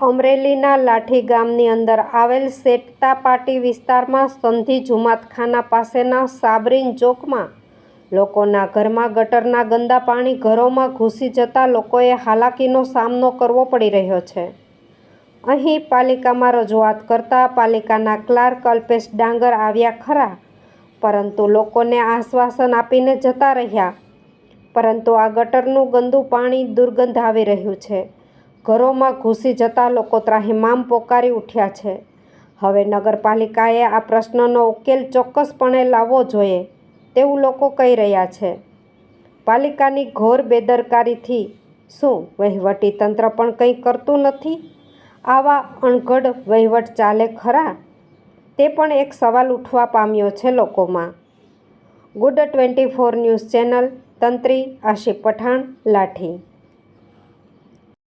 અમરેલીના લાઠી ગામની અંદર આવેલ સેટતાપાટી વિસ્તારમાં સંધિ જુમાતખાના પાસેના સાબરીન ચોકમાં લોકોના ઘરમાં ગટરના ગંદા પાણી ઘરોમાં ઘૂસી જતા લોકોએ હાલાકીનો સામનો કરવો પડી રહ્યો છે। અહીં પાલિકામાં રજૂઆત કરતા પાલિકાના ક્લાર્ક અલ્પેશ ડાંગર આવ્યા ખરા, પરંતુ લોકોને આશ્વાસન આપીને જતા રહ્યા। પરંતુ આ ગટરનું ગંદુ પાણી દુર્ગંધ આવી રહ્યું છે। ઘરોમાં ઘૂસી જતા લોકો ત્રાહિમામ પોકારી ઉઠ્યા છે। હવે નગરપાલિકાએ આ પ્રશ્નનો ઉકેલ ચોક્કસપણે લાવવો જોઈએ તેવું લોકો કહી રહ્યા છે। પાલિકાની ઘોર બેદરકારીથી શું વહીવટી તંત્ર પણ કંઈ કરતું નથી? આવા અણઘડ વહીવટ ચાલે ખરા? તે પણ એક સવાલ ઉઠવા પામ્યો છે લોકોમાં। ગુડ 24 ન્યૂઝ ચેનલ, તંત્રી આશિફ પઠાણ, લાઠી।